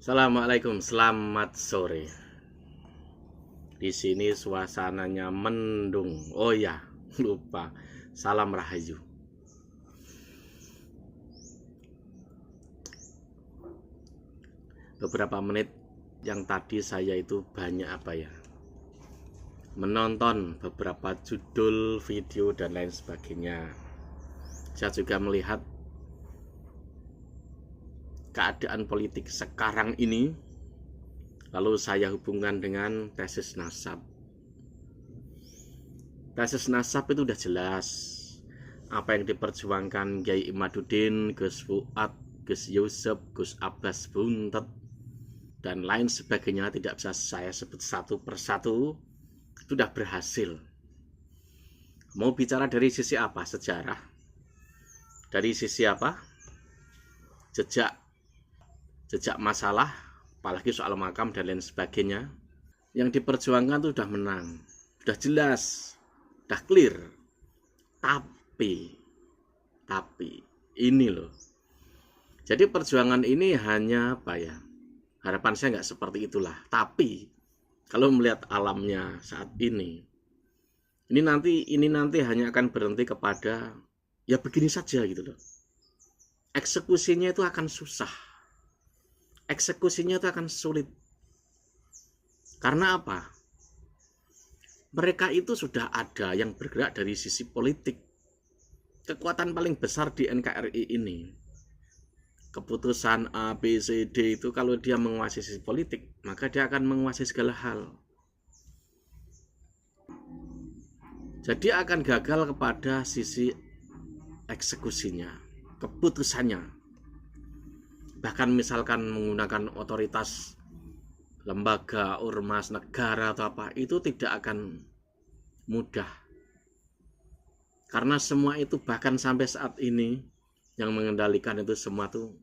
Assalamualaikum, selamat sore. Di sini suasananya mendung. Oh ya, lupa. Salam Rahayu. Beberapa menit yang tadi saya itu banyak menonton beberapa judul video dan lain sebagainya. Saya juga melihat keadaan politik sekarang ini, lalu saya hubungkan dengan tesis nasab. Tesis nasab itu udah jelas apa yang diperjuangkan Kiai Imaduddin, Gus Fuad, Gus Yusuf, Gus Abbas Buntet, dan lain sebagainya, tidak bisa saya sebut satu persatu. Sudah berhasil. Mau bicara dari sisi apa? Sejarah. Dari sisi apa? Jejak masalah, apalagi soal makam dan lain sebagainya. Yang diperjuangkan itu sudah menang, sudah jelas, sudah clear. Tapi ini loh. Jadi perjuangan ini hanya harapan saya nggak seperti itulah. Tapi kalau melihat alamnya saat ini nanti hanya akan berhenti kepada ya begini saja gitu loh. Eksekusinya itu akan susah. Eksekusinya itu akan sulit. Karena apa? Mereka itu sudah ada yang bergerak dari sisi politik. Kekuatan paling besar di NKRI ini, keputusan A, B, C, D itu kalau dia menguasai sisi politik, maka dia akan menguasai segala hal. Jadi akan gagal kepada sisi eksekusinya, keputusannya. Bahkan misalkan menggunakan otoritas lembaga, ormas, negara atau apa, itu tidak akan mudah. Karena semua itu bahkan sampai saat ini yang mengendalikan itu semua tuh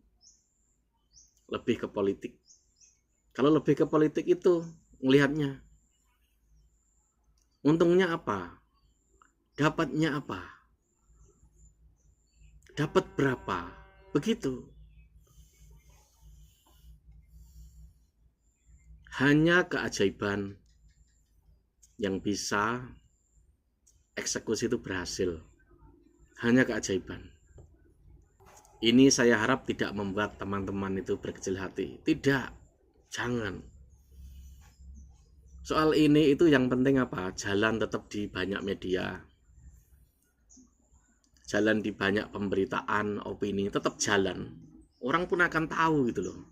lebih ke politik. Kalau lebih ke politik itu melihatnya untungnya apa? Dapatnya apa? Dapat berapa? Begitu. Hanya keajaiban yang bisa eksekusi itu berhasil. Hanya keajaiban. Ini saya harap tidak membuat teman-teman itu berkecil hati. Tidak, jangan. Soal ini itu yang penting apa? Jalan tetap di banyak media. Jalan di banyak pemberitaan, opini, tetap jalan. Orang pun akan tahu gitu loh.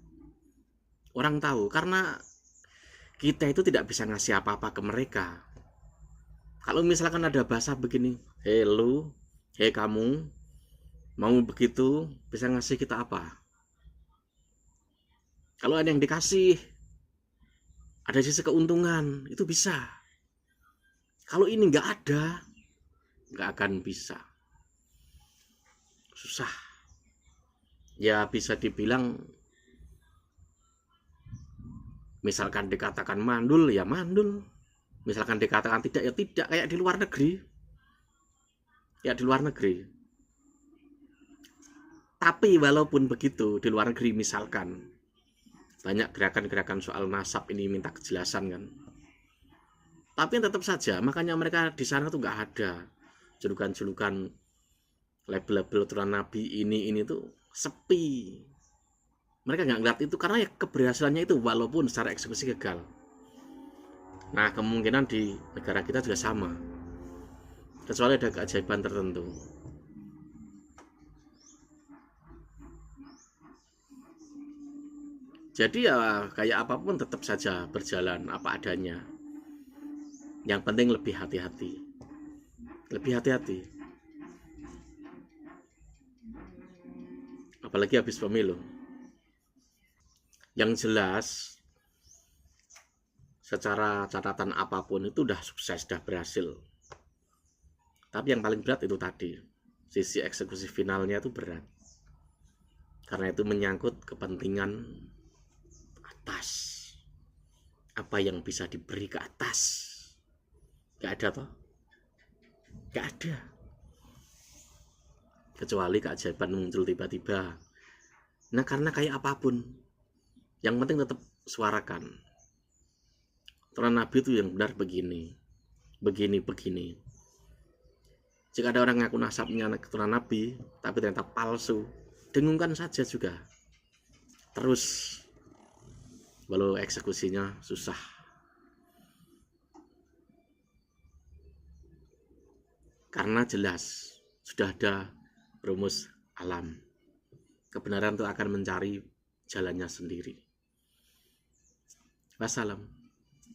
Orang tahu karena kita itu tidak bisa ngasih apa-apa ke mereka. Kalau misalkan ada bahasa begini, hei lu, hei kamu, mau begitu, bisa ngasih kita apa? Kalau ada yang dikasih, ada sisi keuntungan, itu bisa. Kalau ini nggak ada, nggak akan bisa. Susah. Ya bisa dibilang, misalkan dikatakan mandul, ya mandul. Misalkan dikatakan tidak, ya tidak. Kayak di luar negeri. Ya di luar negeri. Tapi walaupun begitu, di luar negeri misalkan banyak gerakan-gerakan soal nasab ini minta kejelasan kan. Tapi tetap saja, makanya mereka di sana tuh nggak ada julukan-julukan label-label turunan nabi ini tuh sepi. Mereka nggak ngeliat itu karena ya keberhasilannya itu walaupun secara eksekusi gagal. Nah kemungkinan di negara kita juga sama, kecuali ada keajaiban tertentu. Jadi ya kayak apapun tetap saja berjalan apa adanya. Yang penting lebih hati-hati. Lebih hati-hati. Apalagi habis pemilu. Yang jelas secara catatan apapun itu udah sukses, udah berhasil. Tapi yang paling berat itu tadi, sisi eksekusi finalnya itu berat. Karena itu menyangkut kepentingan atas. Apa yang bisa diberi ke atas? Gak ada toh? Gak ada. Kecuali keajaiban muncul tiba-tiba. Nah karena kayak apapun, Yang penting tetap suarakan. Keturunan Nabi itu yang benar begini. Jika ada orang ngaku nasabnya keturunan Nabi, tapi ternyata palsu, dengungkan saja juga. Terus, walau eksekusinya susah. Karena jelas, sudah ada rumus alam. Kebenaran itu akan mencari jalannya sendiri. Wassalam.